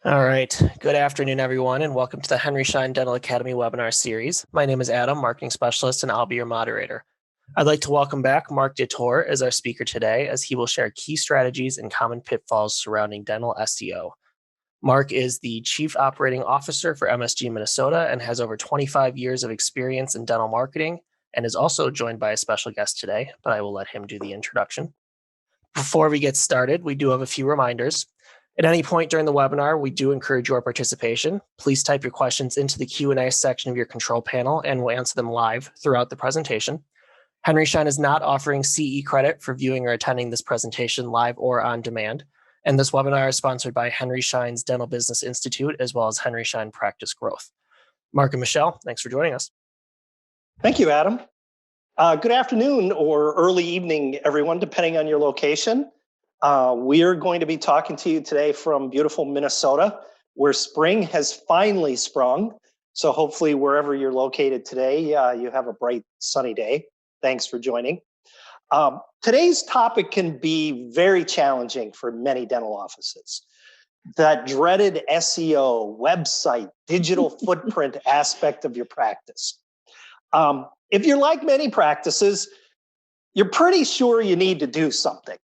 All right. Good afternoon, everyone, and welcome to the Henry Schein Dental Academy webinar series. My name is Adam, marketing specialist, and I'll be your moderator. I'd like to welcome back Mark DeTore as our speaker today, as he will share key strategies and common pitfalls surrounding dental SEO. Mark is the Chief Operating Officer for MSG Minnesota and has over 25 years of experience in dental marketing, and is also joined by a special guest today, but I will let him do the introduction. Before we get started, we do have a few reminders. At any point during the webinar, we do encourage your participation. Please type your questions into the Q&A section of your control panel, and we'll answer them live throughout the presentation. Henry Schein is not offering CE credit for viewing or attending this presentation live or on demand. And this webinar is sponsored by Henry Schein's Dental Business Institute, as well as Henry Schein Practice Growth. Mark and Michelle, thanks for joining us. Thank you, Adam. Good afternoon or early evening, everyone, depending on your location. We are going to be talking to you today from beautiful Minnesota, where spring has finally sprung. So hopefully wherever you're located today, you have a bright, sunny day. Thanks for joining. Today's topic can be very challenging for many dental offices. That dreaded SEO, website, digital footprint aspect of your practice. If you're like many practices, you're pretty sure you need to do something.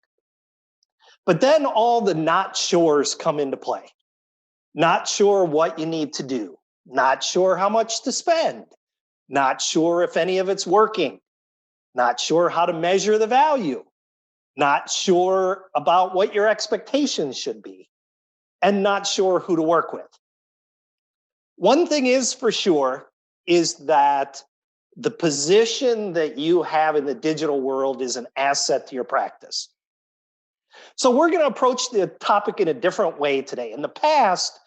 But then all the not sures come into play. Not sure what you need to do. Not sure how much to spend. Not sure if any of it's working. Not sure how to measure the value. Not sure about what your expectations should be. And not sure who to work with. One thing is for sure is that the position that you have in the digital world is an asset to your practice. So we're going to approach the topic in a different way today. In the past,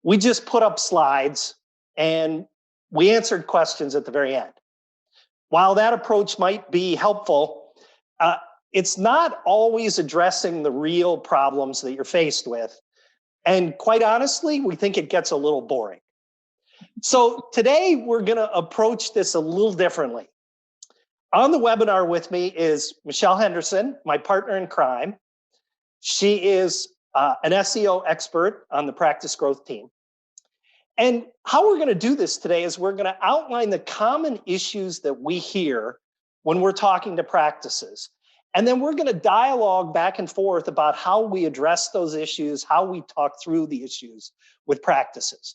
we just put up slides and we answered questions at the very end. While that approach might be helpful, it's not always addressing the real problems that you're faced with. And quite honestly, we think it gets a little boring. So today we're going to approach this a little differently. On the webinar with me is Michelle Henderson, my partner in crime. She is an SEO expert on the practice growth team. And how we're going to do this today is we're going to outline the common issues that we hear when we're talking to practices. And then we're going to dialogue back and forth about how we address those issues, how we talk through the issues with practices.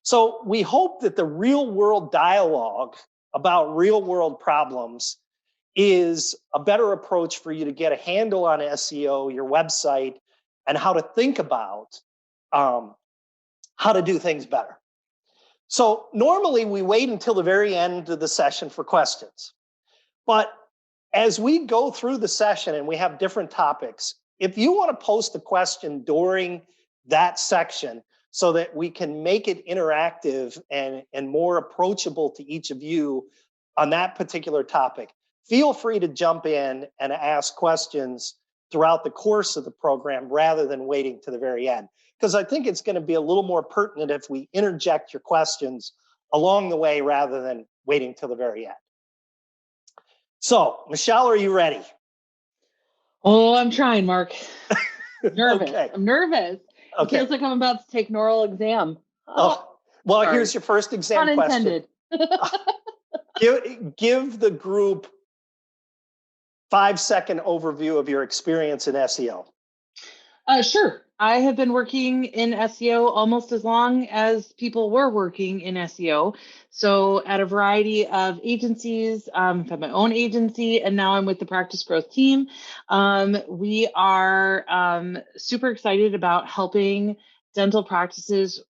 So we hope that the real world dialogue about real world problems is a better approach for you to get a handle on SEO, your website, and how to think about how to do things better. So normally we wait until the very end of the session for questions. But as we go through the session and we have different topics, if you want to post a question during that section, so that we can make it interactive and more approachable to each of you on that particular topic, feel free to jump in and ask questions throughout the course of the program rather than waiting to the very end. Because I think it's going to be a little more pertinent if we interject your questions along the way rather than waiting till the very end. So, Michelle, are you ready? Oh, I'm trying, Mark. Nervous. Okay. I'm nervous. Okay. It feels like I'm about to take an oral exam. Oh, well, sorry. Here's your first exam Unintended. question. Give the group 5-second overview of your experience in SEO. Sure. I have been working in SEO almost as long as people were working in SEO. So at a variety of agencies, I've had my own agency, and now I'm with the Practice Growth team. We are super excited about helping dental practices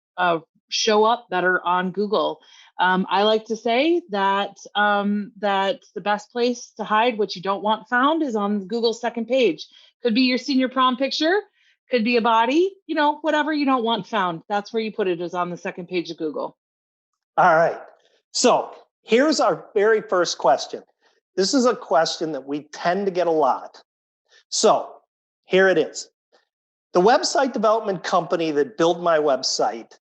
show up better on Google. I like to say that that the best place to hide what you don't want found is on Google's second page. Could be your senior prom picture. Could be a body, whatever you don't want found. That's where you put it, is on the second page of Google. All right. So here's our very first question. This is a question that we tend to get a lot. So here it is. The website development company that built my website,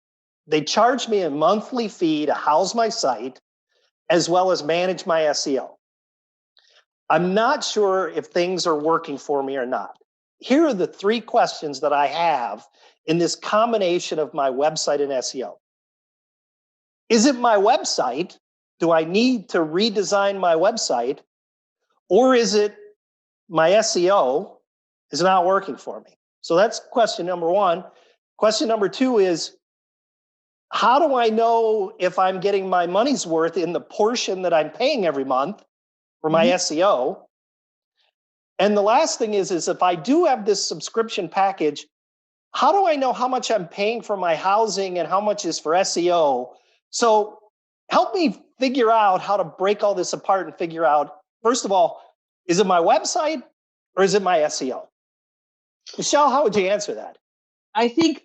they charge me a monthly fee to house my site as well as manage my SEO. I'm not sure if things are working for me or not. here are the three questions that I have in this combination of my website and SEO. Is it my website? Do I need to redesign my website? Or is it my SEO is not working for me? So that's question number one. Question number two is, how do I know if I'm getting my money's worth in the portion that I'm paying every month for my SEO? And the last thing is if I do have this subscription package, how do I know how much I'm paying for my housing and how much is for SEO? So help me figure out how to break all this apart and figure out, first of all, is it my website or is it my SEO? Michelle, how would you answer that? I think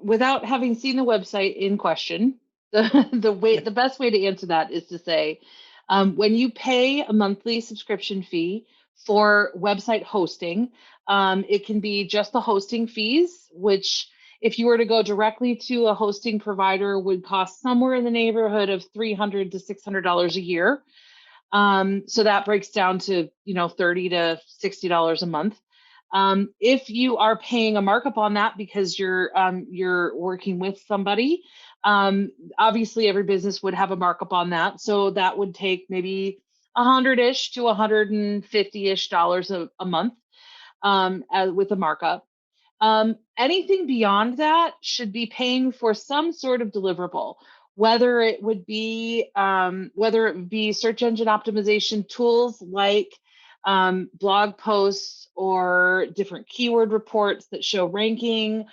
without having seen the website in question, the best way to answer that is to say, when you pay a monthly subscription fee for website hosting, it can be just the hosting fees, which if you were to go directly to a hosting provider would cost somewhere in the neighborhood of $300 to $600 a year. So that breaks down to, $30 to $60 a month. If you are paying a markup on that because you're working with somebody, obviously every business would have a markup on that. So that would take maybe $100-ish to $150-ish a month with a markup. Anything beyond that should be paying for some sort of deliverable, whether it would be search engine optimization tools like blog posts or different keyword reports that show ranking.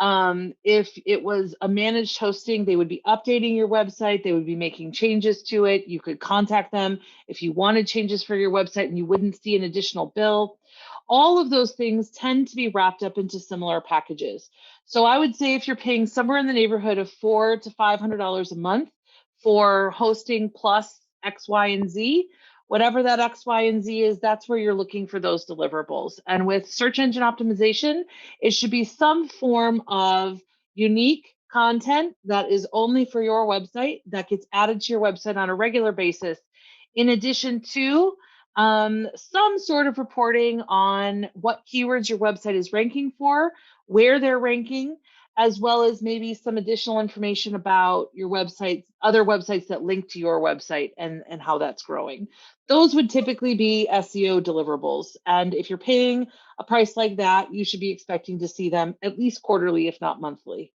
If it was a managed hosting, they would be updating your website. They would be making changes to it. You could contact them if you wanted changes for your website and you wouldn't see an additional bill. All of those things tend to be wrapped up into similar packages. So I would say if you're paying somewhere in the neighborhood of $400 to $500 a month for hosting plus X, Y, and Z, whatever that X, Y, and Z is, that's where you're looking for those deliverables. And with search engine optimization, it should be some form of unique content that is only for your website, that gets added to your website on a regular basis, in addition to some sort of reporting on what keywords your website is ranking for, where they're ranking, as well as maybe some additional information about your websites, other websites that link to your website and how that's growing. Those would typically be SEO deliverables. And if you're paying a price like that, you should be expecting to see them at least quarterly, if not monthly.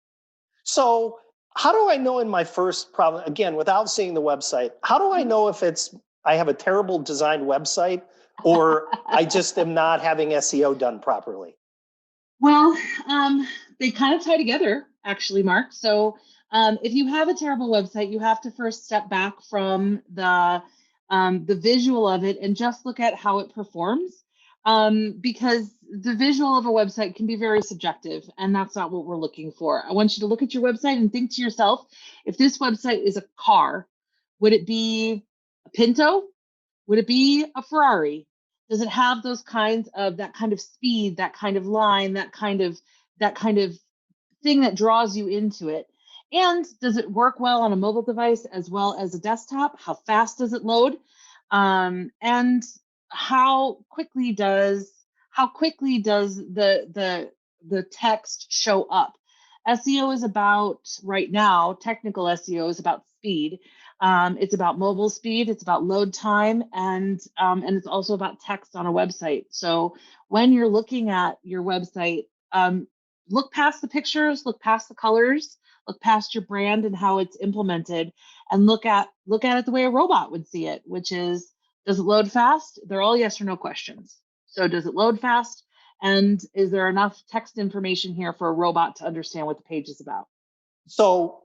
So how do I know in my first problem, again, without seeing the website, how do I know if I have a terrible designed website or I just am not having SEO done properly? Well, they kind of tie together, actually, Mark. So if you have a terrible website, you have to first step back from the visual of it and just look at how it performs, because the visual of a website can be very subjective, and that's not what we're looking for. I want you to look at your website and think to yourself, if this website is a car, would it be a Pinto? Would it be a Ferrari? Does it have those kinds of, that kind of speed, that kind of line, that kind of thing that draws you into it? And does it work well on a mobile device as well as a desktop? How fast does it load? And how quickly does the text show up? SEO is about, right now, technical SEO is about speed. It's about mobile speed, it's about load time, and it's also about text on a website. So when you're looking at your website, look past the pictures, look past the colors, look past your brand and how it's implemented, and look at it the way a robot would see it, which is, does it load fast? They're all yes or no questions. So does it load fast? And is there enough text information here for a robot to understand what the page is about? So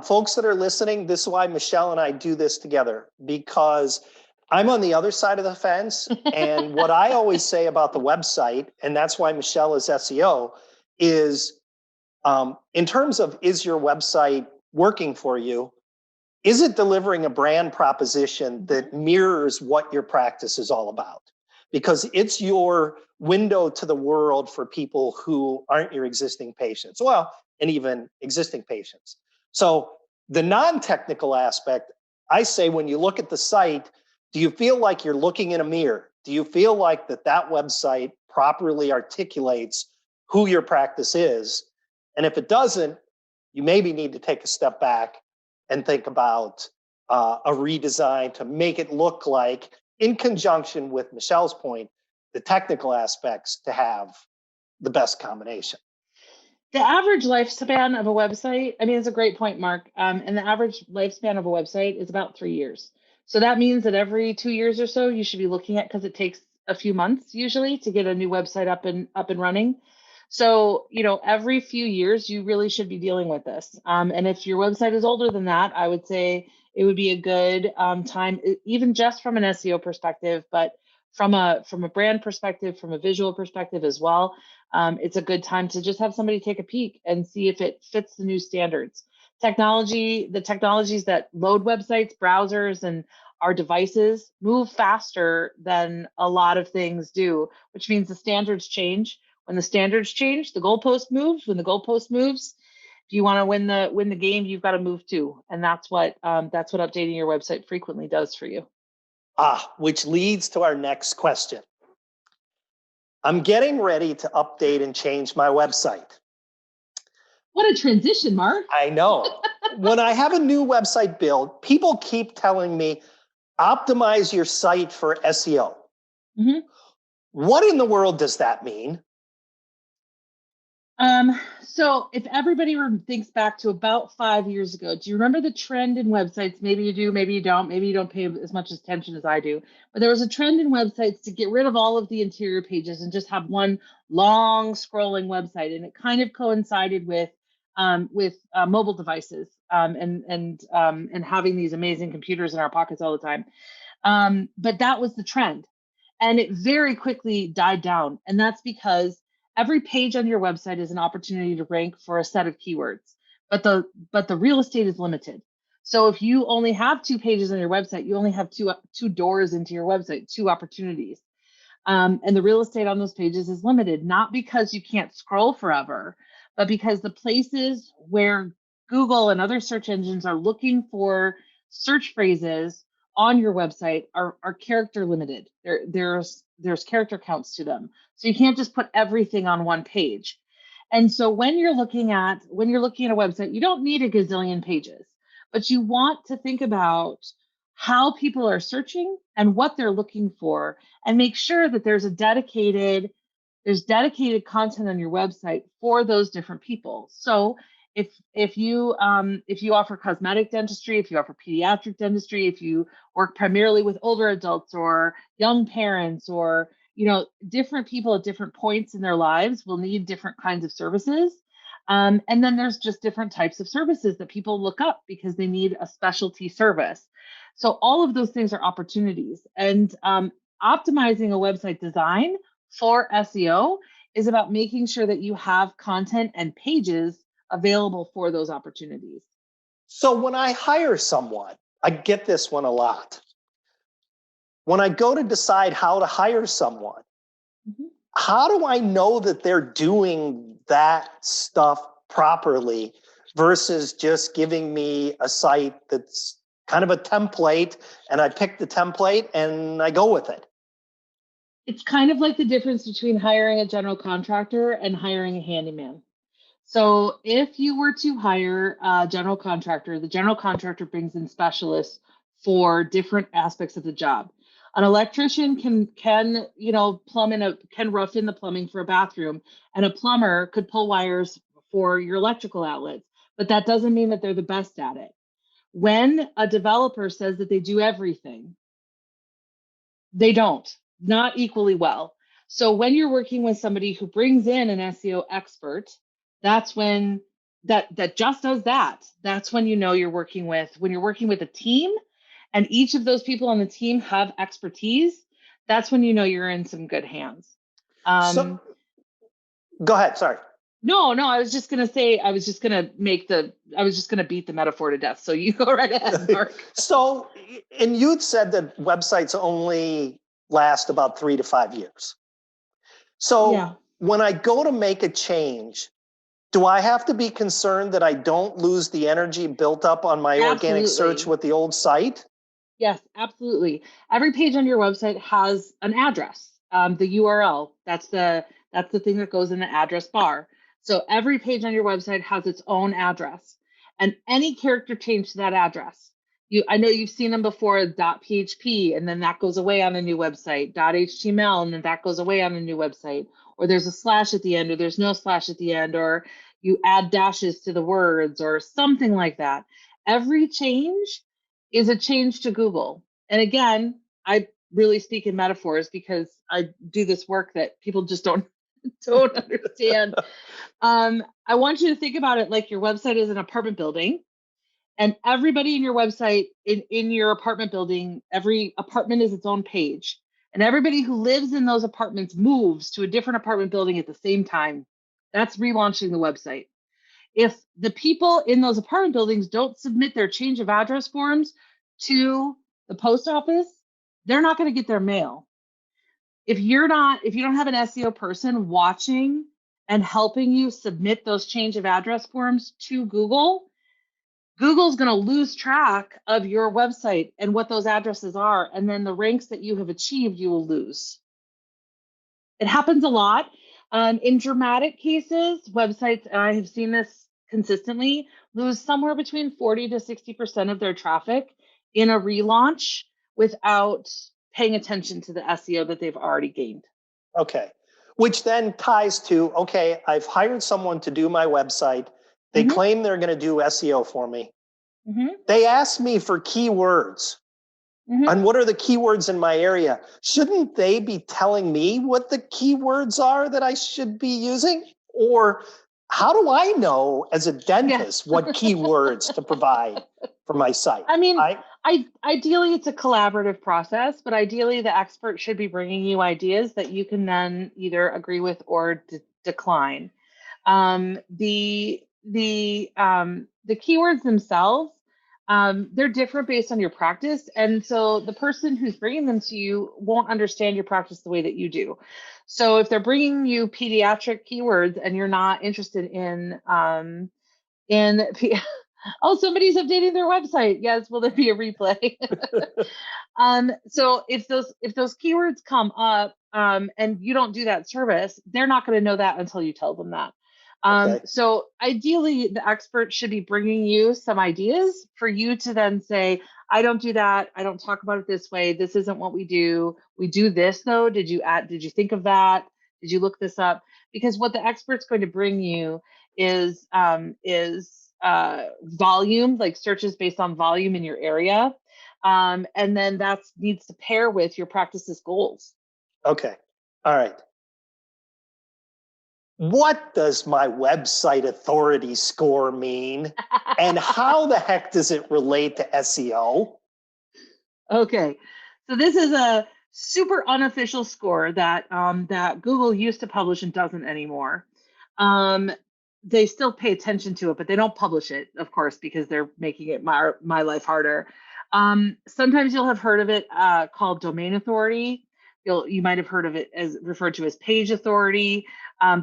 folks that are listening, this is why Michelle and I do this together, because I'm on the other side of the fence. And what I always say about the website, and that's why Michelle is SEO, is in terms of, is your website working for you? Is it delivering a brand proposition that mirrors what your practice is all about? Because it's your window to the world for people who aren't your existing patients, well, and even existing patients. So the non-technical aspect, I say, when you look at the site, do you feel like you're looking in a mirror? Do you feel like that website properly articulates who your practice is. And if it doesn't, you maybe need to take a step back and think about a redesign to make it look like, in conjunction with Michelle's point, the technical aspects to have the best combination. The average lifespan of a website, I mean, it's a great point, Mark. And the average lifespan of a website is about 3 years. So that means that every 2 years or so, you should be looking at, because it takes a few months usually to get a new website up and running. So, every few years, you really should be dealing with this. And if your website is older than that, I would say it would be a good time, even just from an SEO perspective, but from a brand perspective, from a visual perspective as well. It's a good time to just have somebody take a peek and see if it fits the new standards. The technologies that load websites, browsers, and our devices move faster than a lot of things do, which means the standards change. When the standards change, the goalpost moves. When the goalpost moves, if you want to win the game, you've got to move too. And that's what updating your website frequently does for you. Which leads to our next question. I'm getting ready to update and change my website. What a transition, Mark. I know. When I have a new website build, people keep telling me, optimize your site for SEO. Mm-hmm. What in the world does that mean? So if everybody thinks back to about 5 years ago, do you remember the trend in websites? Maybe you do, maybe you don't. Maybe you don't pay as much attention as I do. But there was a trend in websites to get rid of all of the interior pages and just have one long scrolling website. And it kind of coincided with mobile devices and having these amazing computers in our pockets all the time. But that was the trend. And it very quickly died down. And that's because every page on your website is an opportunity to rank for a set of keywords, but the real estate is limited. So if you only have 2 pages on your website, you only have two doors into your website, 2 opportunities. And the real estate on those pages is limited, not because you can't scroll forever, but because the places where Google and other search engines are looking for search phrases on your website are character limited. There's character counts to them. So you can't just put everything on one page. And so when you're looking at a website, you don't need a gazillion pages, but you want to think about how people are searching and what they're looking for, and make sure that there's dedicated content on your website for those different people. So if you offer cosmetic dentistry, if you offer pediatric dentistry, if you work primarily with older adults or young parents, or different people at different points in their lives will need different kinds of services. And then there's just different types of services that people look up because they need a specialty service. So all of those things are opportunities. And optimizing a website design for SEO is about making sure that you have content and pages available for those opportunities. So when I hire someone, I get this one a lot. When I go to decide how to hire someone, how do I know that they're doing that stuff properly versus just giving me a site that's kind of a template and I pick the template and I go with it? It's kind of like the difference between hiring a general contractor and hiring a handyman. So if you were to hire a general contractor, the general contractor brings in specialists for different aspects of the job. An electrician can rough in the plumbing for a bathroom, and a plumber could pull wires for your electrical outlets, but that doesn't mean that they're the best at it. When a developer says that they do everything, they don't, not equally well. So when you're working with somebody who brings in an SEO expert, that's when that just does that. That's when you're working with a team, and each of those people on the team have expertise. That's when you're in some good hands. So, go ahead. Sorry. No, I was just gonna say, I was just gonna beat the metaphor to death. So you go right ahead, Mark. So, and you'd said that websites only last about 3 to 5 years. So yeah. When I go to make a change, do I have to be concerned that I don't lose the energy built up on my organic search with the old site? Yes, absolutely. Every page on your website has an address. The URL, that's the thing that goes in the address bar. So every page on your website has its own address, and any character change to that address. I know you've seen them before, .php, and then that goes away on a new website, .html, and then that goes away on a new website, or there's a slash at the end, or there's no slash at the end, or you add dashes to the words, or something like that. Every change is a change to Google. And again, I really speak in metaphors because I do this work that people just don't understand. I want you to think about it like your website is an apartment building, and everybody in your website, in your apartment building, every apartment is its own page, and everybody who lives in those apartments moves to a different apartment building at the same time. That's relaunching the website. If the people in those apartment buildings don't submit their change of address forms to the post office, they're not going to get their mail. If you don't have an SEO person watching and helping you submit those change of address forms to Google, Google's going to lose track of your website and what those addresses are. And then the ranks that you have achieved, you will lose. It happens a lot. In dramatic cases, websites, and I have seen this consistently, lose somewhere between 40 to 60% of their traffic in a relaunch without paying attention to the SEO that they've already gained. Okay. Which then ties to, okay, I've hired someone to do my website. They claim they're going to do SEO for me. They ask me for keywords. And what are the keywords in my area? Shouldn't they be telling me what the keywords are that I should be using? Or how do I know as a dentist what keywords to provide for my site? I mean, ideally it's a collaborative process, but ideally the expert should be bringing you ideas that you can then either agree with or decline. The keywords themselves, they're different based on your practice. And so the person who's bringing them to you won't understand your practice the way that you do. So if they're bringing you pediatric keywords and you're not interested in oh, somebody's updating their website. Yes, will there be a replay? So if those keywords come up and you don't do that service, they're not going to know that until you tell them that. So ideally, the expert should be bringing you some ideas for you to then say, I don't do that. I don't talk about it this way. This isn't what we do. We do this though. Did you think of that? Did you look this up? Because what the expert's going to bring you is volume, like searches based on volume in your area. And then that needs to pair with your practice's goals. Okay. All right. What does my website authority score mean? And how the heck does it relate to SEO? Okay. So this is a super unofficial score that that Google used to publish and doesn't anymore. They still pay attention to it, but they don't publish it, of course, because they're making it my life harder. Sometimes you'll have heard of it called domain authority. You might have heard of it as referred to as page authority.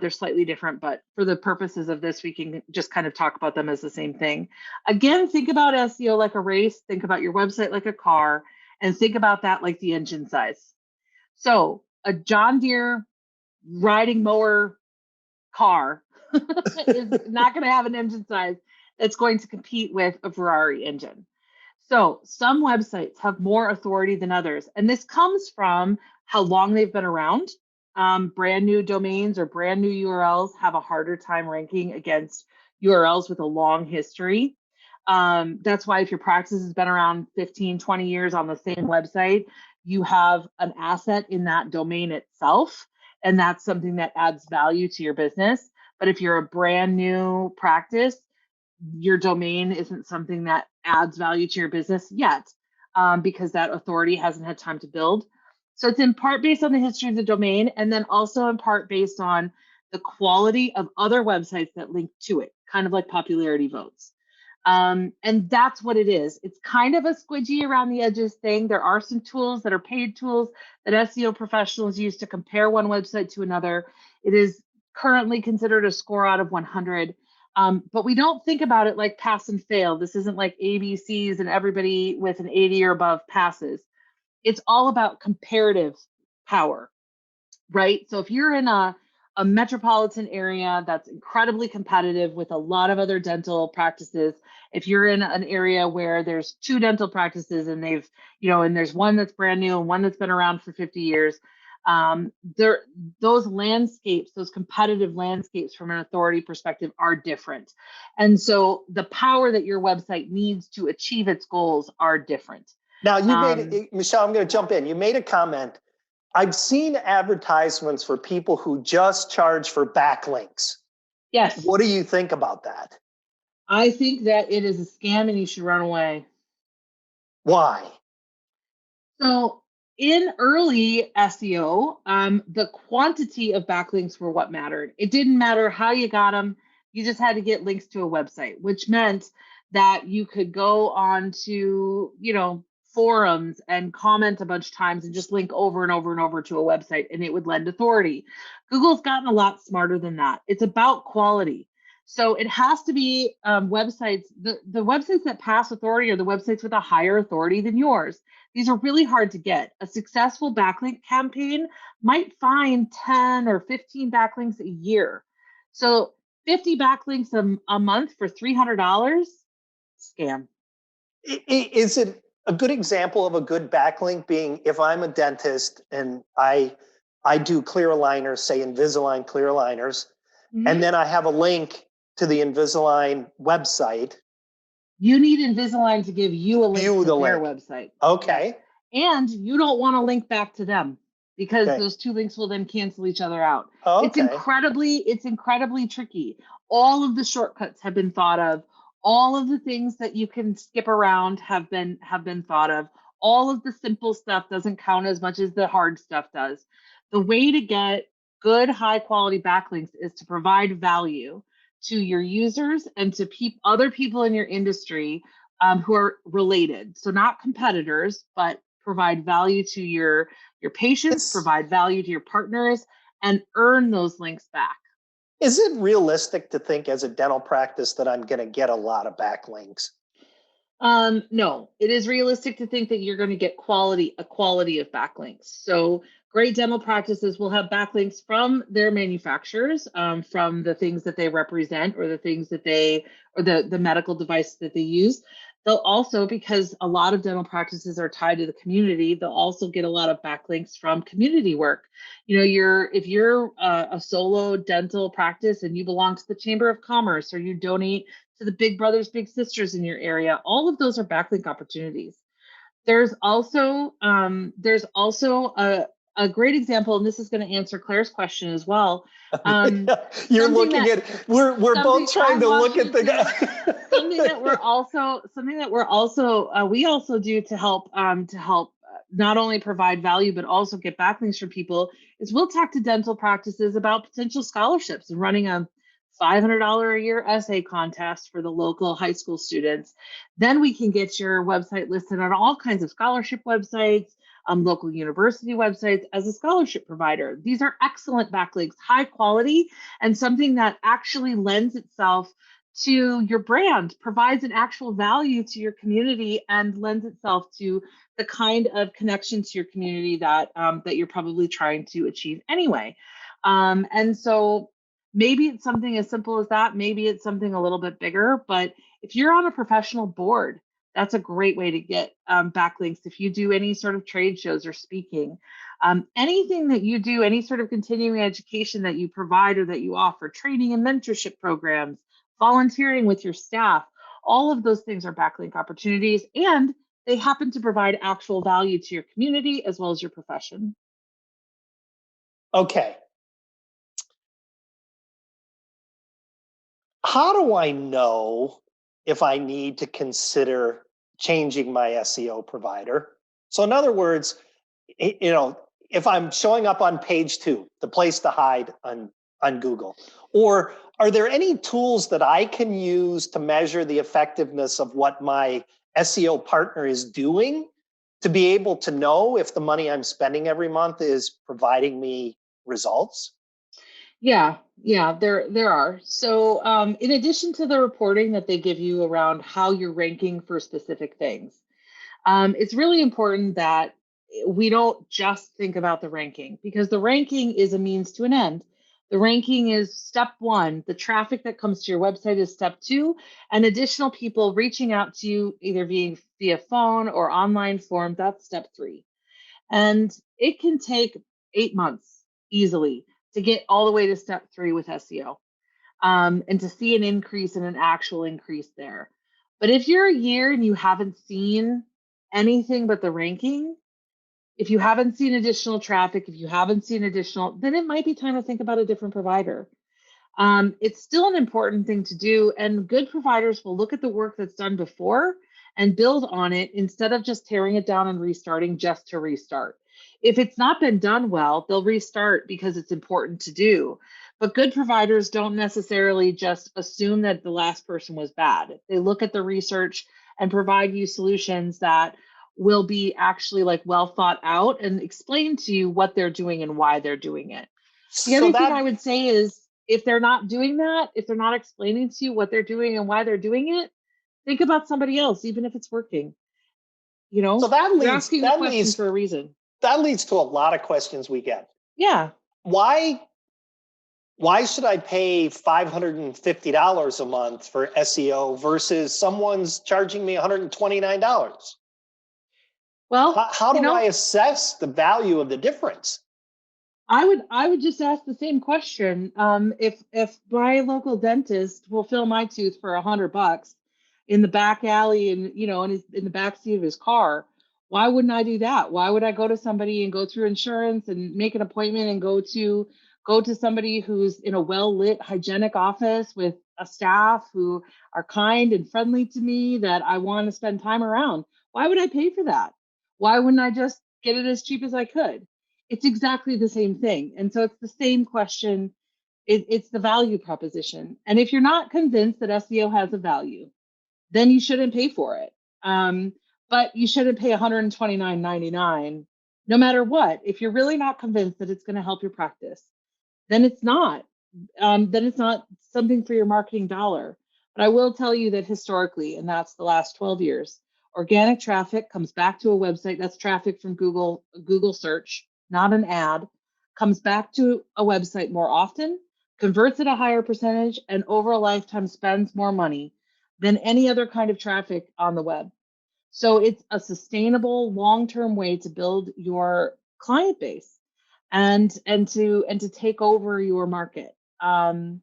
They're slightly different, but for the purposes of this, we can just kind of talk about them as the same thing. Again, think about SEO like a race. Think about your website like a car, and think about that like the engine size. So a John Deere riding mower car is not going to have an engine size that's going to compete with a Ferrari engine. So some websites have more authority than others, and this comes from how long they've been around. Brand new domains or brand new URLs have a harder time ranking against URLs with a long history. That's why if your practice has been around 15, 20 years on the same website, you have an asset in that domain itself, and that's something that adds value to your business. But if you're a brand new practice, your domain isn't something that adds value to your business yet, because that authority hasn't had time to build. So it's in part based on the history of the domain, and then also in part based on the quality of other websites that link to it, kind of like popularity votes. And that's what it is. It's kind of a squidgy around the edges thing. There are some tools that are paid tools that SEO professionals use to compare one website to another. It is currently considered a score out of 100. But we don't think about it like pass and fail. This isn't like ABCs and everybody with an 80 or above passes. It's all about comparative power. right? So if you're in a metropolitan area that's incredibly competitive with a lot of other dental practices, if you're in an area where there's 2 dental practices and they've, and there's one that's brand new and one that's been around for 50 years, those landscapes, those competitive landscapes from an authority perspective are different. And so the power that your website needs to achieve its goals are different. Now, you made, Michelle, I'm going to jump in. You made a comment. I've seen advertisements for people who just charge for backlinks. Yes. What do you think about that? I think that it is a scam and you should run away. Why? So in early SEO, the quantity of backlinks were what mattered. It didn't matter how you got them. You just had to get links to a website, which meant that you could go on to, forums and comment a bunch of times and just link over and over and over to a website, and it would lend authority. Google's gotten a lot smarter than that. It's about quality. So it has to be websites, the websites that pass authority are the websites with a higher authority than yours. These are really hard to get. A successful backlink campaign might find 10 or 15 backlinks a year. So 50 backlinks a month for $300, scam. Is it a good example of a good backlink being if I'm a dentist and I do clear aligners, say Invisalign clear aligners, and then I have a link to the Invisalign website. You need Invisalign to give you a link to their website. Okay. And you don't want to link back to them because those 2 links will then cancel each other out. Okay. It's incredibly tricky. All of the shortcuts have been thought of. All of the things that you can skip around have been thought of. All of the simple stuff doesn't count as much as the hard stuff does. The way to get good, high quality backlinks is to provide value to your users and to other people in your industry who are related. So not competitors, but provide value to your patients, provide value to your partners, and earn those links back. Is it realistic to think as a dental practice that I'm going to get a lot of backlinks? No, it is realistic to think that you're going to get a quality of backlinks. So great dental practices will have backlinks from their manufacturers, from the things that they represent or the things that the medical device that they use. They'll also, because a lot of dental practices are tied to the community, they'll also get a lot of backlinks from community work. If you're a solo dental practice and you belong to the Chamber of Commerce or you donate to the Big Brothers Big Sisters in your area, all of those are backlink opportunities. There's also a great example, and this is going to answer Claire's question as well. You're looking at. We're both trying to look at the guy. Something that we also do to help not only provide value but also get backlinks from people is we'll talk to dental practices about potential scholarships and running a $500 a year essay contest for the local high school students. Then we can get your website listed on all kinds of scholarship websites, local university websites as a scholarship provider. These are excellent backlinks, high quality, and something that actually lends itself to your brand, provides an actual value to your community, and lends itself to the kind of connection to your community that you're probably trying to achieve anyway. And so maybe it's something as simple as that. Maybe it's something a little bit bigger. But if you're on a professional board, that's a great way to get backlinks. If you do any sort of trade shows or speaking, anything that you do, any sort of continuing education that you provide or that you offer, training and mentorship programs, volunteering with your staff, all of those things are backlink opportunities, and they happen to provide actual value to your community as well as your profession. Okay. How do I know if I need to consider changing my SEO provider? So in other words, if I'm showing up on page 2, the place to hide on Google, or are there any tools that I can use to measure the effectiveness of what my SEO partner is doing to be able to know if the money I'm spending every month is providing me results? Yeah, there are. So in addition to the reporting that they give you around how you're ranking for specific things, it's really important that we don't just think about the ranking, because the ranking is a means to an end. The ranking is step one. The traffic that comes to your website is step two, and additional people reaching out to you either via phone or online form, that's step three. And it can take 8 months easily to get all the way to step three with SEO, and to see an increase and an actual increase there. But if you're a year and you haven't seen anything but the ranking, if you haven't seen additional traffic, if you haven't seen additional, then it might be time to think about a different provider. It's still an important thing to do, and good providers will look at the work that's done before and build on it instead of just tearing it down and restarting just to restart. If it's not been done well, they'll restart because it's important to do. But good providers don't necessarily just assume that the last person was bad. They look at the research and provide you solutions that will be actually like well thought out and explain to you what they're doing and why they're doing it. The other thing I would say is, if they're not doing that, if they're not explaining to you what they're doing and why they're doing it, think about somebody else, even if it's working. You know, So that you're asking the question for a reason. That leads to a lot of questions we get. Yeah. Why should I pay $550 a month for SEO versus someone's charging me $129? Well, how do I assess the value of the difference? I would just ask the same question. If my local dentist will fill my tooth for $100 in the back alley and in the back seat of his car, why wouldn't I do that? Why would I go to somebody and go through insurance and make an appointment and go to somebody who's in a well-lit, hygienic office with a staff who are kind and friendly to me that I want to spend time around? Why would I pay for that? Why wouldn't I just get it as cheap as I could? It's exactly the same thing. And so it's the same question. It's the value proposition. And if you're not convinced that SEO has a value, then you shouldn't pay for it. But you shouldn't pay $129.99 no matter what. If you're really not convinced that it's going to help your practice, then it's not. Then it's not something for your marketing dollar. But I will tell you that historically, and that's the last 12 years, organic traffic comes back to a website. That's traffic from Google search, not an ad, comes back to a website more often, converts at a higher percentage, and over a lifetime spends more money than any other kind of traffic on the web. So it's a sustainable long-term way to build your client base and to take over your market. So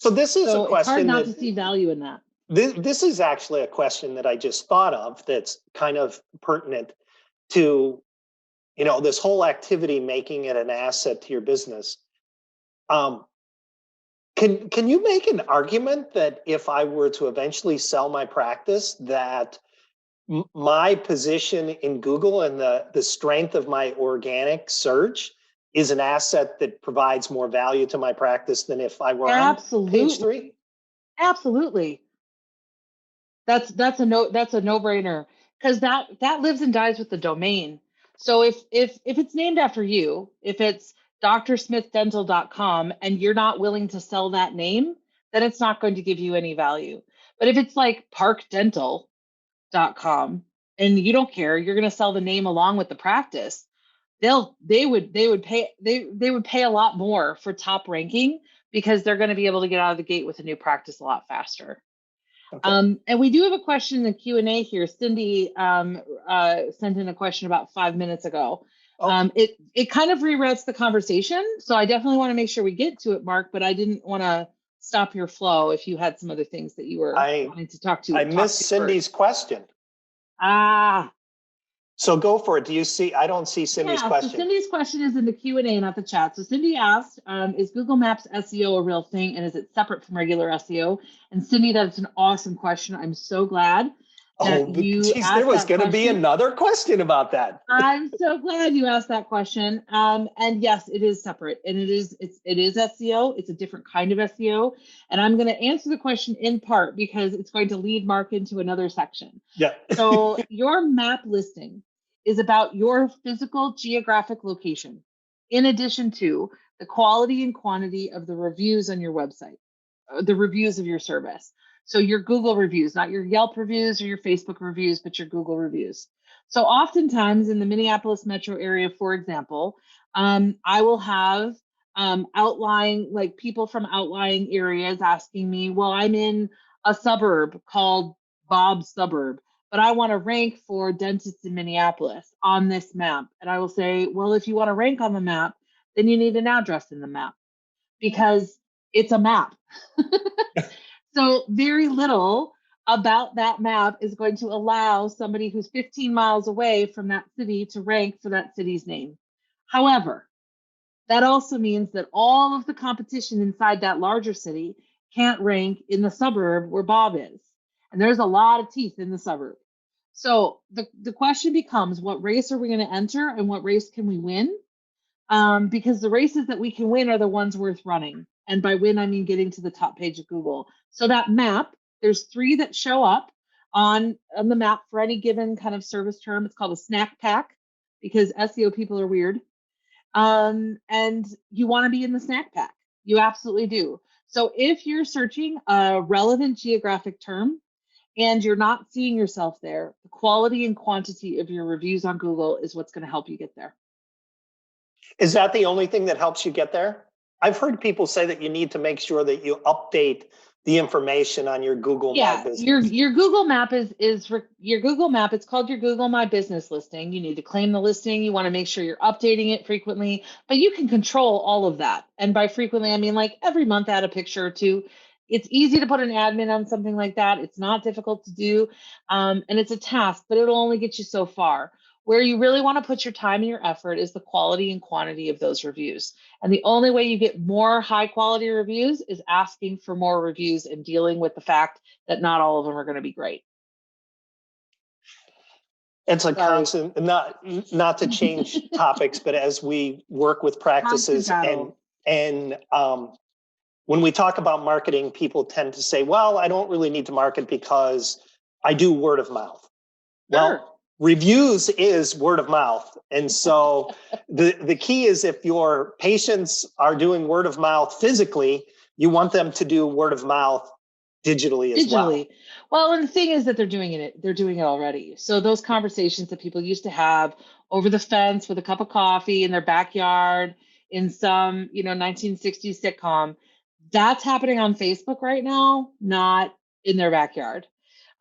this is a question. It's hard not to see value in that. This is actually a question that I just thought of that's kind of pertinent to, this whole activity, making it an asset to your business. Can you make an argument that if I were to eventually sell my practice, that my position in Google and the strength of my organic search is an asset that provides more value to my practice than if I were on page 3? Absolutely. That's a no-brainer, because that lives and dies with the domain. So if it's named after you, if it's drsmithdental.com and you're not willing to sell that name, then it's not going to give you any value. But if it's like parkdental.com and you don't care, you're going to sell the name along with the practice, they would pay a lot more for top ranking, because they're going to be able to get out of the gate with a new practice a lot faster. Okay. And we do have a question in the Q&A here. Cindy sent in a question about 5 minutes ago. Oh. It kind of reroutes the conversation, so I definitely want to make sure we get to it, Mark, but I didn't want to stop your flow if you had some other things that you were wanting to talk to. I missed Cindy's question. So go for it. I don't see Cindy's question. So Cindy's question is in the Q&A, not the chat. So Cindy asked, is Google Maps SEO a real thing, and is it separate from regular SEO? And Cindy, that's an awesome question. I'm so glad that you asked there was going to be another question about that. I'm so glad you asked that question. And yes, it is separate, and it is SEO. It's a different kind of SEO. And I'm going to answer the question in part because it's going to lead Mark into another section. Yeah. So your map listing is about your physical geographic location, in addition to the quality and quantity of the reviews on your website, the reviews of your service. So your Google reviews, not your Yelp reviews or your Facebook reviews, but your Google reviews. So oftentimes in the Minneapolis metro area, for example, I will have outlying, like people from outlying areas asking me, well, I'm in a suburb called Bob's suburb, but I want to rank for dentists in Minneapolis on this map. And I will say, well, if you want to rank on the map, then you need an address in the map because it's a map. So very little about that map is going to allow somebody who's 15 miles away from that city to rank for that city's name. However, that also means that all of the competition inside that larger city can't rank in the suburb where Bob is. And there's a lot of teeth in the suburb. So the question becomes, what race are we going to enter and what race can we win? Because the races that we can win are the ones worth running. And by win, I mean getting to the top page of Google. So that map, there's 3 that show up on the map for any given kind of service term. It's called a snack pack because SEO people are weird. And you want to be in the snack pack. You absolutely do. So if you're searching a relevant geographic term and you're not seeing yourself there, the quality and quantity of your reviews on Google is what's going to help you get there. Is that the only thing that helps you get there? I've heard people say that you need to make sure that you update the information on your Google My Business. Your Google Map is your Google Map. It's called your Google My Business listing. You need to claim the listing. You want to make sure you're updating it frequently, but you can control all of that. And by frequently, I mean like every month add a picture or 2. It's easy to put an admin on something like that. It's not difficult to do. And it's a task, but it'll only get you so far. Where you really want to put your time and your effort is the quality and quantity of those reviews. And the only way you get more high quality reviews is asking for more reviews and dealing with the fact that not all of them are going to be great. It's a constant, not to change topics, but as we work with practices and when we talk about marketing, people tend to say, well, I don't really need to market because I do word of mouth. Sure. Well, reviews is word of mouth. And so the key is if your patients are doing word of mouth physically, you want them to do word of mouth digitally as well. Well, and the thing is that they're doing it already. So those conversations that people used to have over the fence with a cup of coffee in their backyard in some, 1960s sitcom, that's happening on Facebook right now, not in their backyard.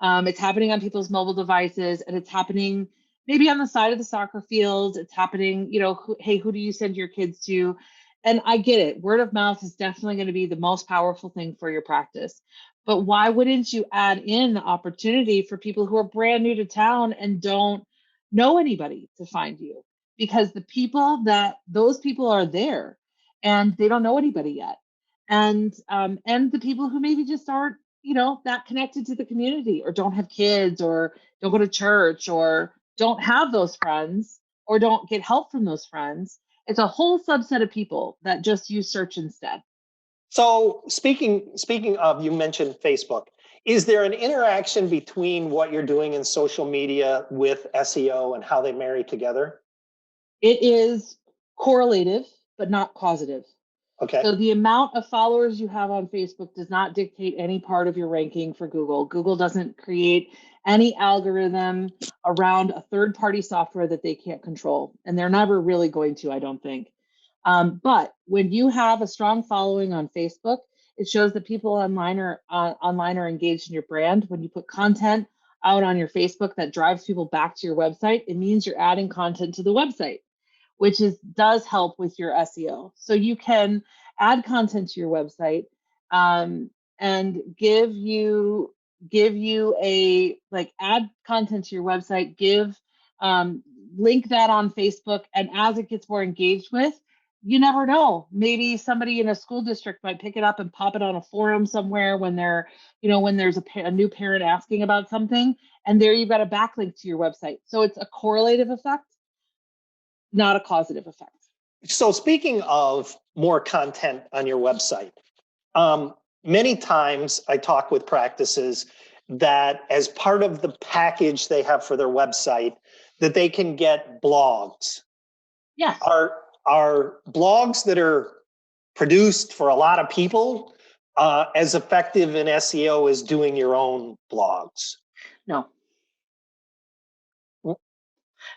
It's happening on people's mobile devices, and it's happening maybe on the side of the soccer field. It's happening, hey, who do you send your kids to? And I get it. Word of mouth is definitely going to be the most powerful thing for your practice. But why wouldn't you add in the opportunity for people who are brand new to town and don't know anybody to find you? Because those people are there and they don't know anybody yet. And the people who maybe just aren't, that connected to the community or don't have kids or don't go to church or don't have those friends or don't get help from those friends. It's a whole subset of people that just use search instead. So speaking of, you mentioned Facebook. Is there an interaction between what you're doing in social media with SEO and how they marry together? It is correlative, but not causative. Okay. So the amount of followers you have on Facebook does not dictate any part of your ranking for Google. Google doesn't create any algorithm around a third-party software that they can't control. And they're never really going to, I don't think. But when you have a strong following on Facebook, it shows that people online are engaged in your brand. When you put content out on your Facebook that drives people back to your website, it means you're adding content to the website, which does help with your SEO. So you can add content to your website and give you add content to your website, link that on Facebook, and as it gets more engaged with, you never know. Maybe somebody in a school district might pick it up and pop it on a forum somewhere when there's a new parent asking about something, and there you've got a backlink to your website. So it's a correlative effect, not a causative effect. So speaking of more content on your website, many times I talk with practices that as part of the package they have for their website, that they can get blogs. Yes. Are blogs that are produced for a lot of people as effective in SEO as doing your own blogs? No.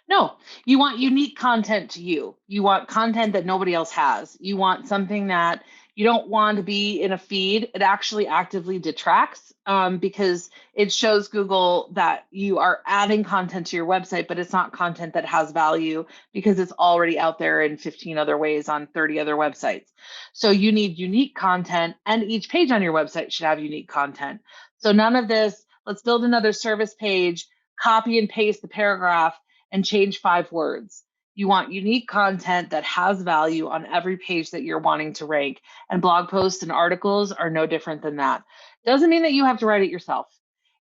No, you want unique content to you. You want content that nobody else has. You want something that you don't want to be in a feed. It actually actively detracts because it shows Google that you are adding content to your website, but it's not content that has value because it's already out there in 15 other ways on 30 other websites. So you need unique content, and each page on your website should have unique content. So none of this, let's build another service page, copy and paste the paragraph, and change 5 words. You want unique content that has value on every page that you're wanting to rank. And blog posts and articles are no different than that. Doesn't mean that you have to write it yourself.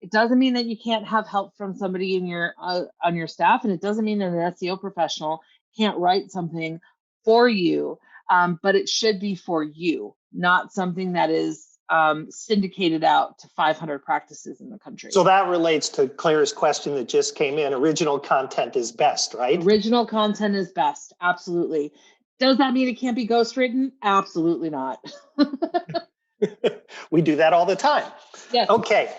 It doesn't mean that you can't have help from somebody in your on your staff, and it doesn't mean that an SEO professional can't write something for you. But it should be for you, not something that is syndicated out to 500 practices in the country. So that relates to Claire's question that just came in. Original content is best, right? Original content is best. Absolutely. Does that mean it can't be ghostwritten? Absolutely not. We do that all the time. Yes. Okay.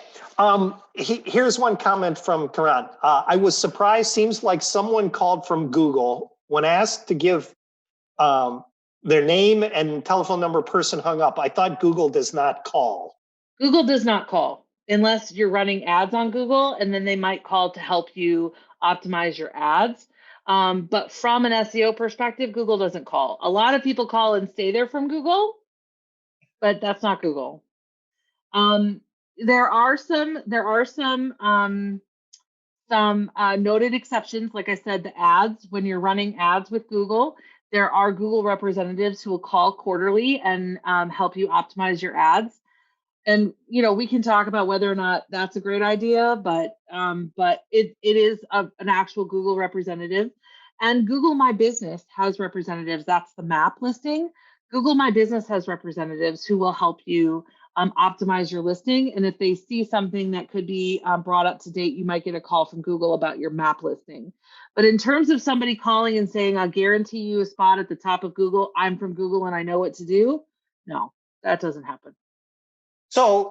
Here's one comment from Karan. I was surprised. Seems like someone called from Google when asked to give their name and telephone number. Person hung up. I thought Google does not call. Google does not call unless you're running ads on Google, and then they might call to help you optimize your ads. But from an SEO perspective, Google doesn't call. A lot of people call and stay there from Google, but that's not Google. There are some noted exceptions. Like I said, the ads, when you're running ads with Google, there are Google representatives who will call quarterly and help you optimize your ads. And we can talk about whether or not that's a great idea, but it is an actual Google representative. And Google My Business has representatives. That's the map listing. Google My Business has representatives who will help you optimize your listing. And if they see something that could be brought up to date, you might get a call from Google about your map listing. But in terms of somebody calling and saying, I'll guarantee you a spot at the top of Google, I'm from Google and I know what to do. No, that doesn't happen. So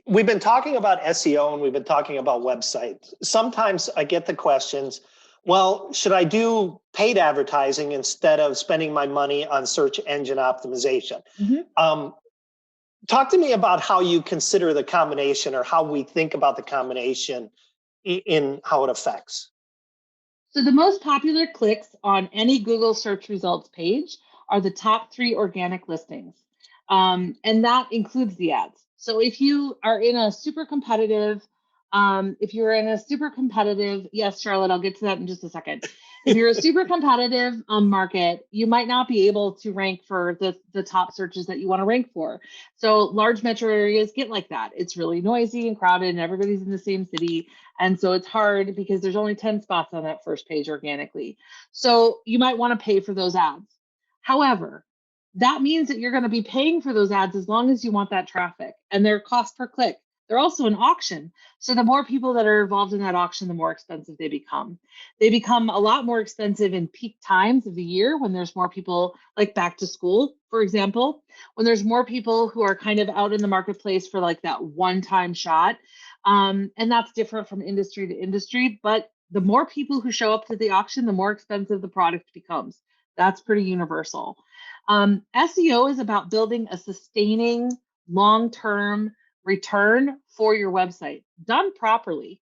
we've been talking about SEO and we've been talking about websites. Sometimes I get the questions, well, should I do paid advertising instead of spending my money on search engine optimization? Mm-hmm. Talk to me about how you consider the combination, or how we think about the combination in how it affects. So the most popular clicks on any Google search results page are the top 3 organic listings. And that includes the ads. So if you are in a super competitive, yes, Charlotte, I'll get to that in just a second. If you're a super competitive market, you might not be able to rank for the top searches that you want to rank for. So large metro areas get like that. It's really noisy and crowded and everybody's in the same city. And so it's hard because there's only 10 spots on that first page organically. So you might want to pay for those ads. However, that means that you're going to be paying for those ads as long as you want that traffic, and their cost per click. They're also an auction. So the more people that are involved in that auction, the more expensive they become. They become a lot more expensive in peak times of the year when there's more people, like back to school, for example, when there's more people who are kind of out in the marketplace for like that one-time shot. And that's different from industry to industry. But the more people who show up to the auction, the more expensive the product becomes. That's pretty universal. SEO is about building a sustaining long-term return for your website. Done properly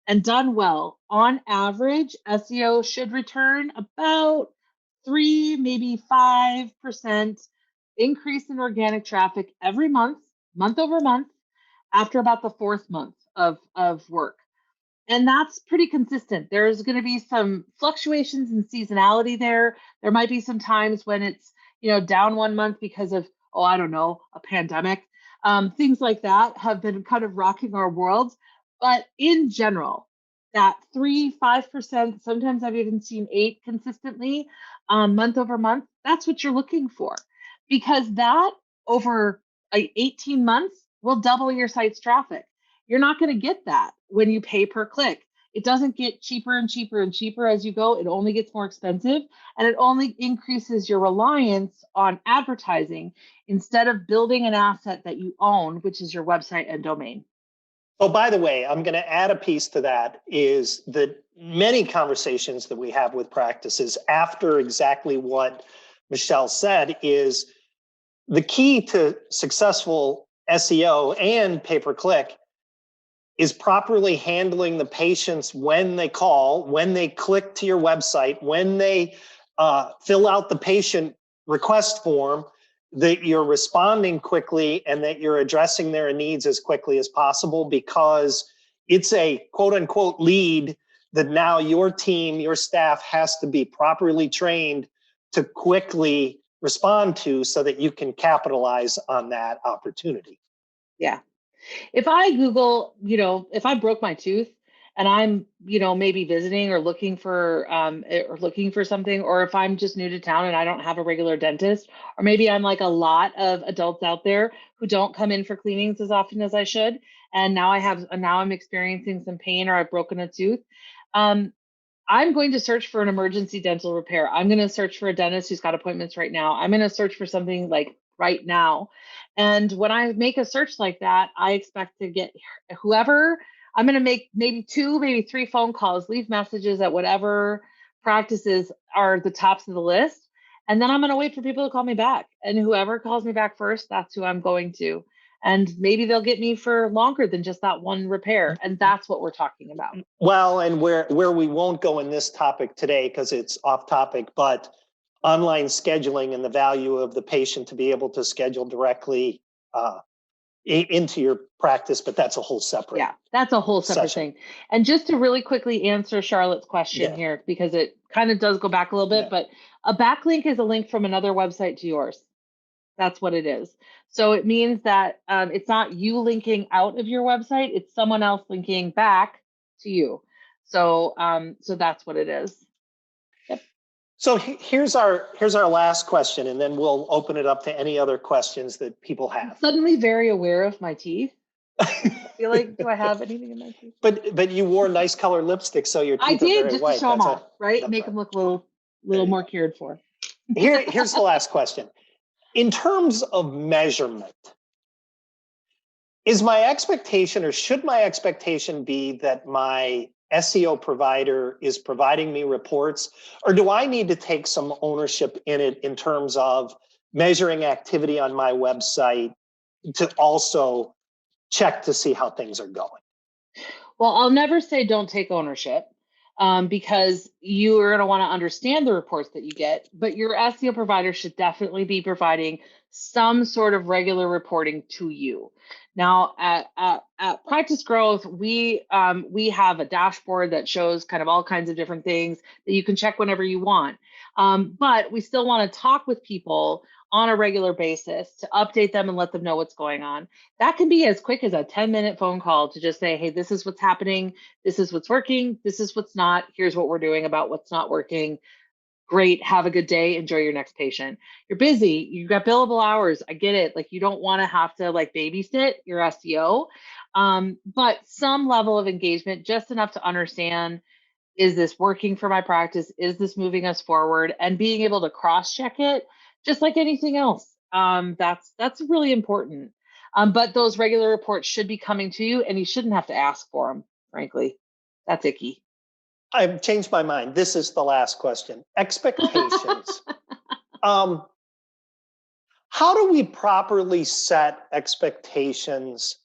and done well, on average, SEO should return about 3, maybe 5% increase in organic traffic every month, month over month, after about the 4th month of work. And that's pretty consistent. There's going to be some fluctuations in seasonality there. There might be some times when it's down one month because of, a pandemic. Things like that have been kind of rocking our world. But in general, that 3-5%, sometimes I've even seen 8 consistently, month over month, that's what you're looking for. Because that over 18 months will double your site's traffic. You're not going to get that when you pay per click. It doesn't get cheaper and cheaper and cheaper as you go. It only gets more expensive, and it only increases your reliance on advertising instead of building an asset that you own, which is your website and domain. Oh, by the way, I'm going to add a piece to that is that many conversations that we have with practices after exactly what Michelle said is the key to successful SEO and pay-per-click is properly handling the patients when they call, when they click to your website, when they fill out the patient request form, that you're responding quickly and that you're addressing their needs as quickly as possible, because it's a quote unquote lead that now your team, your staff has to be properly trained to quickly respond to so that you can capitalize on that opportunity. Yeah. If I Google, if I broke my tooth and I'm, maybe visiting or looking for something, or if I'm just new to town and I don't have a regular dentist, or maybe I'm like a lot of adults out there who don't come in for cleanings as often as I should, and now I'm experiencing some pain or I've broken a tooth. I'm going to search for an emergency dental repair. I'm going to search for a dentist who's got appointments right now. I'm going to search for something like right now. And when I make a search like that, I expect to get whoever. I'm going to make maybe 2, maybe 3 phone calls, leave messages at whatever practices are the tops of the list. And then I'm going to wait for people to call me back. And whoever calls me back first, that's who I'm going to. And maybe they'll get me for longer than just that one repair. And that's what we're talking about. Well, and where we won't go in this topic today because it's off topic, but online scheduling and the value of the patient to be able to schedule directly into your practice, but that's a whole separate. Yeah, that's a whole separate session. thing. And just to really quickly answer Charlotte's question here, because it kind of does go back a little bit, but a backlink is a link from another website to yours. That's what it is. So it means that it's not you linking out of your website, it's someone else linking back to you. So so that's what it is. Yep. So here's our last question, and then we'll open it up to any other questions that people have. I'm suddenly very aware of my teeth. I feel like, do I have anything in my teeth? But you wore nice color lipstick, so your teeth are very just white. To show them off, right? Make them look a little more cared for. Here's the last question. In terms of measurement, is my expectation, or should my expectation be that my SEO provider is providing me reports, or do I need to take some ownership in it in terms of measuring activity on my website to also check to see how things are going? Well, I'll never say don't take ownership, because you are going to want to understand the reports that you get, but your SEO provider should definitely be providing some sort of regular reporting to you. Now, at Practice Growth, we have a dashboard that shows kind of all kinds of different things that you can check whenever you want. But we still want to talk with people on a regular basis to update them and let them know what's going on. That can be as quick as a 10-minute phone call to just say, hey, this is what's happening. This is what's working. This is what's not. Here's what we're doing about what's not working. Great. Have a good day. Enjoy your next patient. You're busy. You've got billable hours. I get it. Like, you don't want to have to babysit your SEO. But some level of engagement, just enough to understand, is this working for my practice? Is this moving us forward? And being able to cross-check it, just like anything else. That's really important. But those regular reports should be coming to you, and you shouldn't have to ask for them, frankly. That's icky. I've changed my mind. This is the last question. Expectations. How do we properly set expectations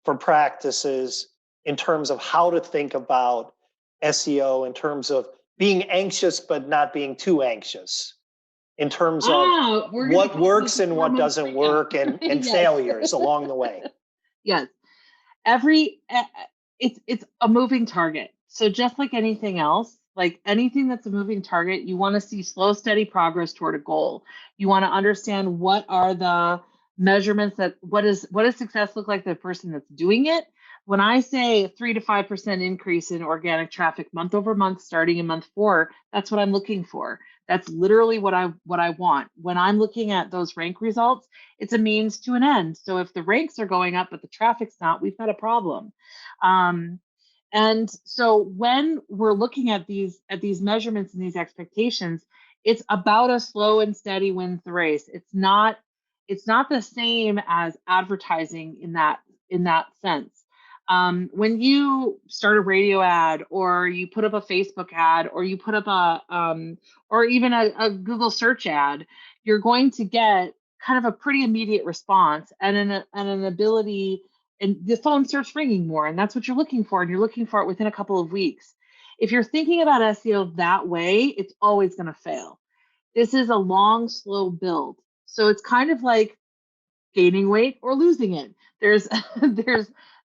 for practices in terms of how to think about SEO, in terms of being anxious but not being too anxious, in terms of what works and what doesn't work, and yes. Failures along the way? Yes. It's a moving target. So just like anything else, like anything that's a moving target, you want to see slow, steady progress toward a goal. You want to understand what are the measurements what does success look like to the person that's doing it. When I say 3 to 5% increase in organic traffic month over month, starting in month 4, that's what I'm looking for. That's literally what I want. When I'm looking at those rank results, it's a means to an end. So if the ranks are going up, but the traffic's not, we've got a problem. And so when we're looking at these measurements and these expectations, it's about a slow and steady wins the race. It's not the same as advertising in that sense. When you start a radio ad, or you put up a Facebook ad, or you put up or even a Google search ad, you're going to get kind of a pretty immediate response and an ability, and the phone starts ringing more, and that's what you're looking for, and you're looking for it within a couple of weeks. If you're thinking about SEO that way, it's always going to fail. This is a long, slow build. So it's kind of like gaining weight or losing it. There's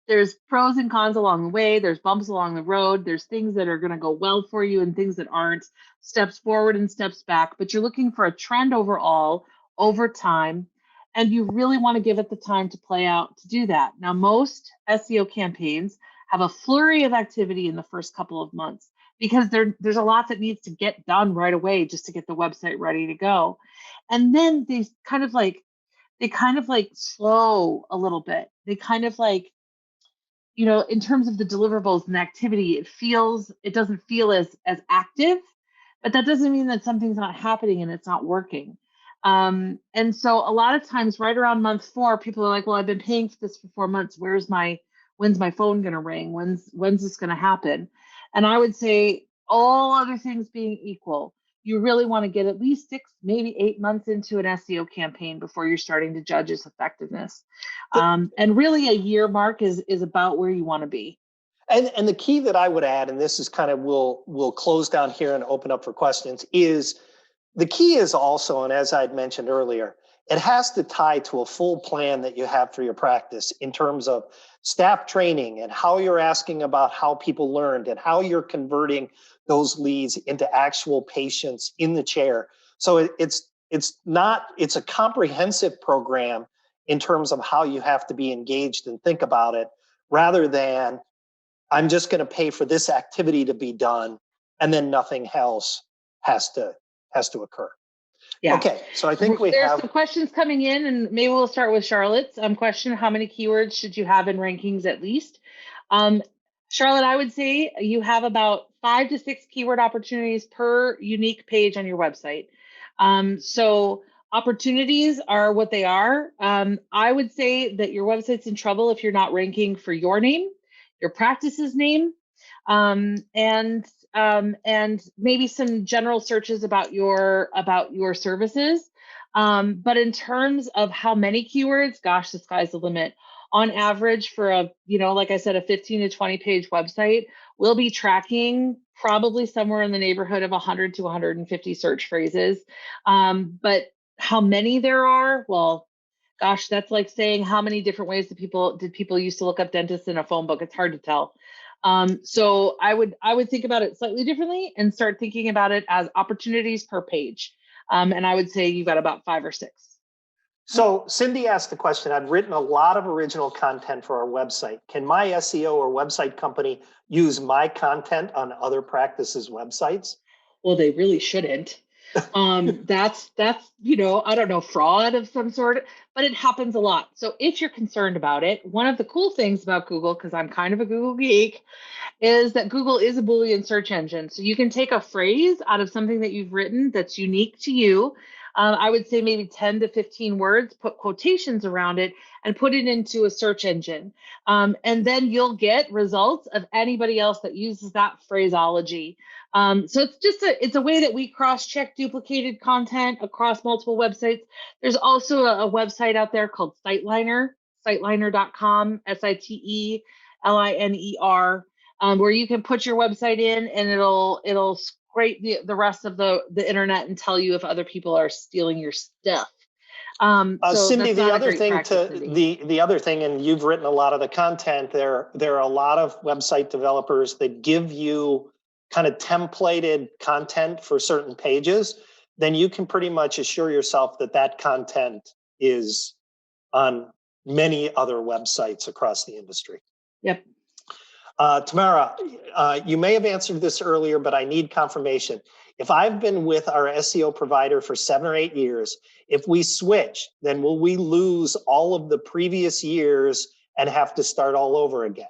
there's pros and cons along the way. There's bumps along the road. There's things that are going to go well for you and things that aren't, steps forward and steps back. But you're looking for a trend overall over time, and you really want to give it the time to play out to do that. Now, most SEO campaigns have a flurry of activity in the first couple of months because there's a lot that needs to get done right away just to get the website ready to go. And then they kind of like slow a little bit. They kind of like, in terms of the deliverables and activity, it doesn't feel as active, but that doesn't mean that something's not happening and it's not working. And so a lot of times right around month 4, people are like, well, I've been paying for this for 4 months. When's my phone going to ring? When's this going to happen? And I would say, all other things being equal, you really want to get at least 6, maybe 8 months into an SEO campaign before you're starting to judge its effectiveness. And really a year mark is about where you want to be. And the key that I would add, and this is kind of, we'll close down here and open up for questions, is the key is also, and as I'd mentioned earlier, it has to tie to a full plan that you have for your practice in terms of staff training and how you're asking about how people learned and how you're converting those leads into actual patients in the chair. So it's a comprehensive program in terms of how you have to be engaged and think about it, rather than I'm just going to pay for this activity to be done and then nothing else has to occur. Yeah. Okay, so I think there's some questions coming in, and maybe we'll start with Charlotte's question. How many keywords should you have in rankings at least? Charlotte, I would say you have about 5 to 6 keyword opportunities per unique page on your website. So opportunities are what they are. I would say that your website's in trouble if you're not ranking for your name, your practice's name, and maybe some general searches about your services. But in terms of how many keywords, gosh, the sky's the limit. On average, for like I said, a 15 to 20 page website, we'll be tracking probably somewhere in the neighborhood of 100 to 150 search phrases. But how many there are, well, gosh, that's like saying how many different ways did people used to look up dentists in a phone book. It's hard to tell. So I would think about it slightly differently and start thinking about it as opportunities per page. And I would say you've got about 5 or 6. So Cindy asked the question, I've written a lot of original content for our website. Can my SEO or website company use my content on other practices' websites? Well, they really shouldn't. That's I don't know, fraud of some sort, but it happens a lot. So if you're concerned about it, one of the cool things about Google, because I'm kind of a Google geek, is that Google is a Boolean search engine. So you can take a phrase out of something that you've written that's unique to you. I would say maybe 10 to 15 words, put quotations around it, and put it into a search engine. And then you'll get results of anybody else that uses that phraseology. So it's a way that we cross-check duplicated content across multiple websites. There's also a website out there called Siteliner, siteliner.com, SITELINER, where you can put your website in and it'll scrape the rest of the internet and tell you if other people are stealing your stuff. Cindy, the other thing, and you've written a lot of the content, there are a lot of website developers that give you kind of templated content for certain pages. Then you can pretty much assure yourself that content is on many other websites across the industry. Yep. Tamara, you may have answered this earlier, but I need confirmation. If I've been with our SEO provider for 7 or 8 years, if we switch, then will we lose all of the previous years and have to start all over again?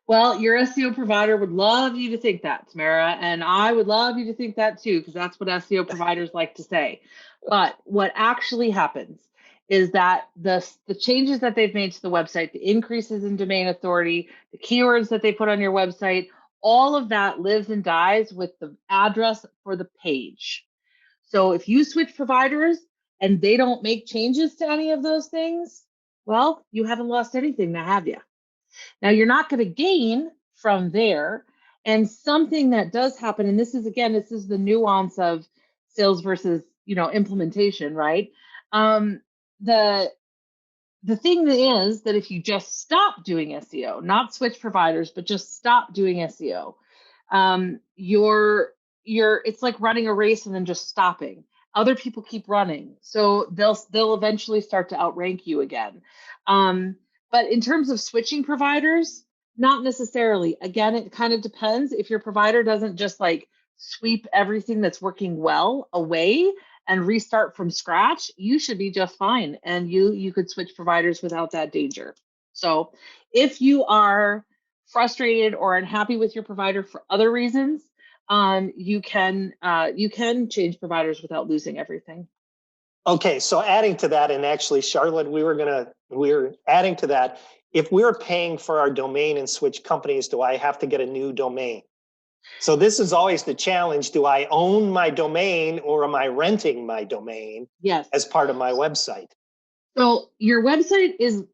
Well, your SEO provider would love you to think that, Tamara, and I would love you to think that too, because that's what SEO providers like to say. But what actually happens is that the changes that they've made to the website, the increases in domain authority, the keywords that they put on your website, all of that lives and dies with the address for the page. So if you switch providers and they don't make changes to any of those things, well, you haven't lost anything, now have you? Now you're not going to gain from there. And something that does happen, and this is the nuance of sales versus, implementation, right? The thing is that if you just stop doing SEO, not switch providers, but just stop doing SEO, it's like running a race and then just stopping. Other people keep running, so they'll eventually start to outrank you again. But in terms of switching providers, not necessarily. Again, it kind of depends. If your provider doesn't just like sweep everything that's working well away and restart from scratch, you should be just fine. And you could switch providers without that danger. So if you are frustrated or unhappy with your provider for other reasons, you can change providers without losing everything. Okay, so adding to that, and actually, Charlotte, we were adding to that. If we're paying for our domain and switch companies, do I have to get a new domain? So this is always the challenge. Do I own my domain or am I renting my domain? Yes. As part of my website? So your website is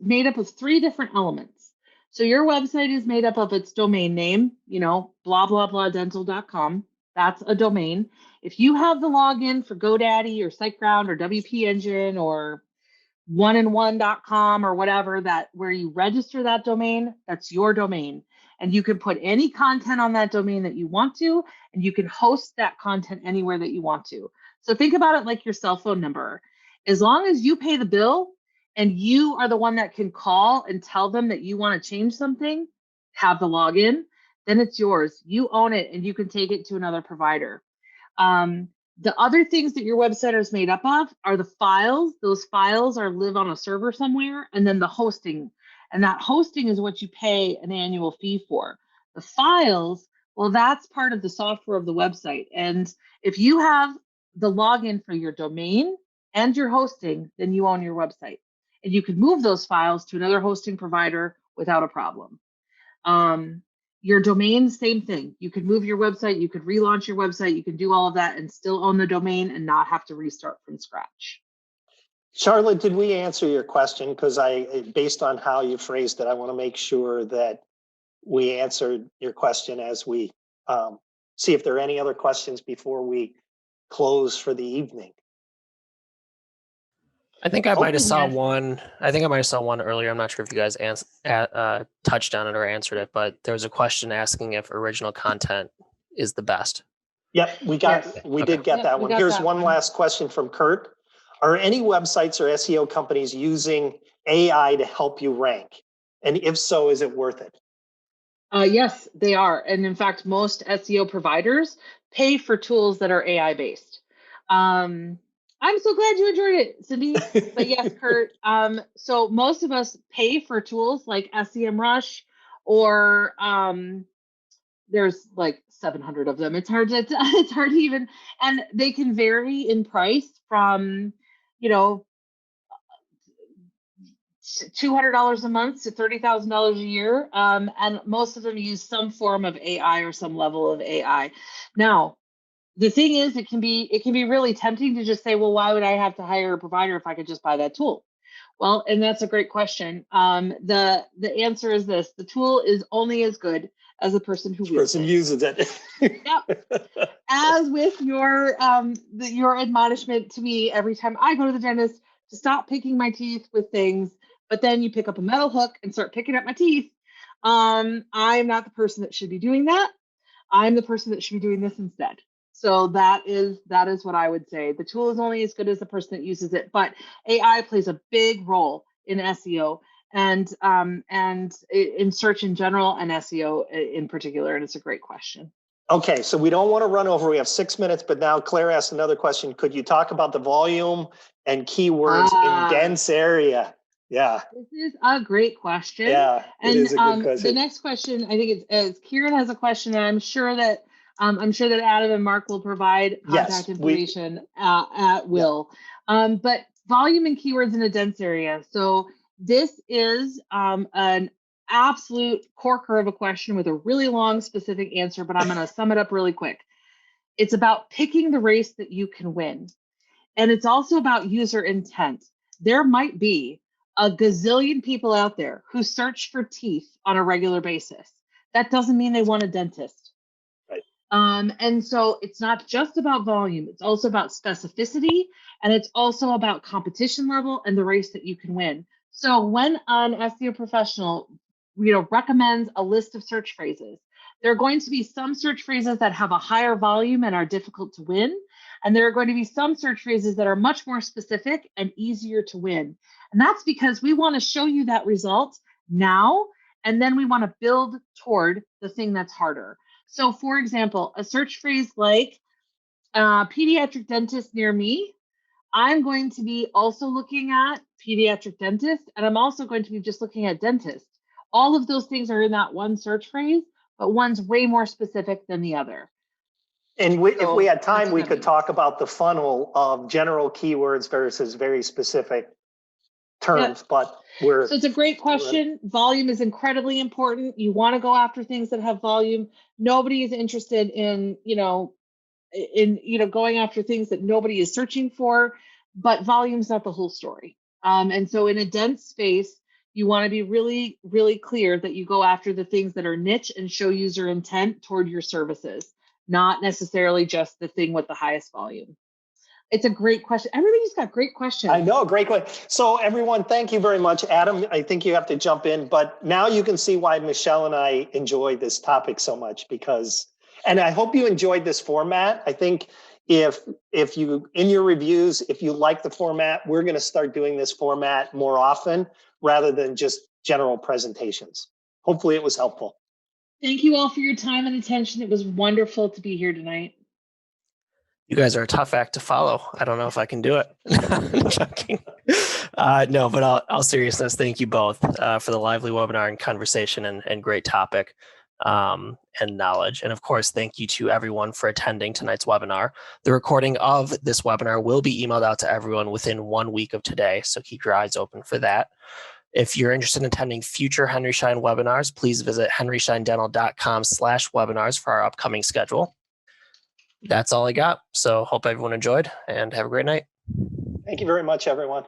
made up of 3 different elements. So your website is made up of its domain name, blah, blah, blah, dental.com. That's a domain. If you have the login for GoDaddy or SiteGround or WP Engine or oneandone.com or whatever, that where you register that domain, that's your domain. And you can put any content on that domain that you want to, and you can host that content anywhere that you want to. So think about it like your cell phone number. As long as you pay the bill and you are the one that can call and tell them that you want to change something, have the login, then it's yours. You own it and you can take it to another provider. The other things that your website is made up of are the files. Those files live on a server somewhere, and then the hosting. And that hosting is what you pay an annual fee for. The files, well, that's part of the software of the website. And if you have the login for your domain and your hosting, then you own your website. And you can move those files to another hosting provider without a problem. Your domain, same thing. You could move your website, you could relaunch your website, you can do all of that and still own the domain and not have to restart from scratch. Charlotte, did we answer your question? Because based on how you phrased it, I want to make sure that we answered your question as we see if there are any other questions before we close for the evening. I think I might have saw one. I think I might have saw one earlier. I'm not sure if you guys touched on it or answered it, but there was a question asking if original content is the best. Yep, we did get that one. Here's one last question from Kurt. Are any websites or SEO companies using AI to help you rank? And if so, is it worth it? Yes, they are. And in fact, most SEO providers pay for tools that are AI based. I'm so glad you enjoyed it, Cindy. But yes, Kurt. So most of us pay for tools like SEMrush, or there's like 700 of them. It's hard to even, and they can vary in price from, $200 a month to $30,000 a year. And most of them use some form of AI or some level of AI. Now, the thing is, it can be really tempting to just say, well, why would I have to hire a provider if I could just buy that tool? Well, and that's a great question. The answer is this: the tool is only as good as the person who uses it. Yep. As with your admonishment to me every time I go to the dentist to stop picking my teeth with things, but then you pick up a metal hook and start picking up my teeth. I'm not the person that should be doing that. I'm the person that should be doing this instead. So that is what I would say. The tool is only as good as the person that uses it, but AI plays a big role in SEO and in search in general and SEO in particular. And it's a great question. Okay, so we don't want to run over. We have 6 minutes, but now Claire asked another question. Could you talk about the volume and keywords in dense area? Yeah. This is a great question. Yeah, it is a good question. The next question, I think it's Kieran has a question, and I'm sure that Adam and Mark will provide contact information at will. But volume and keywords in a dense area. So this is an absolute corker of a question with a really long specific answer, but I'm going to sum it up really quick. It's about picking the race that you can win. And it's also about user intent. There might be a gazillion people out there who search for teeth on a regular basis. That doesn't mean they want a dentist. Right. And so it's not just about volume, it's also about specificity, and it's also about competition level and the race that you can win. So when an SEO professional, recommends a list of search phrases, there are going to be some search phrases that have a higher volume and are difficult to win. And there are going to be some search phrases that are much more specific and easier to win. And that's because we want to show you that result now, and then we want to build toward the thing that's harder. So for example, a search phrase like pediatric dentist near me, I'm going to be also looking at pediatric dentist, and I'm also going to be just looking at dentist. All of those things are in that one search phrase, but one's way more specific than the other. And if we had time, we could talk about the funnel of general keywords versus very specific terms, but so it's a great question. Volume is incredibly important. You want to go after things that have volume. Nobody is interested in, going after things that nobody is searching for, but volume's not the whole story. And so in a dense space, you want to be really, really clear that you go after the things that are niche and show user intent toward your services, not necessarily just the thing with the highest volume. It's a great question. Everybody's got great questions. I know, great question. So everyone, thank you very much. Adam, I think you have to jump in, but now you can see why Michelle and I enjoy this topic so much and I hope you enjoyed this format. I think if you, in your reviews, if you like the format, we're going to start doing this format more often rather than just general presentations. Hopefully it was helpful. Thank you all for your time and attention. It was wonderful to be here tonight. You guys are a tough act to follow. I don't know if I can do it. Joking. No, but all seriousness, thank you both for the lively webinar and conversation and great topic and knowledge. And of course, thank you to everyone for attending tonight's webinar. The recording of this webinar will be emailed out to everyone within 1 week of today, so keep your eyes open for that. If you're interested in attending future Henry Schein webinars, please visit henryscheindental.com/webinars for our upcoming schedule. That's all I got. So hope everyone enjoyed and have a great night. Thank you very much, everyone.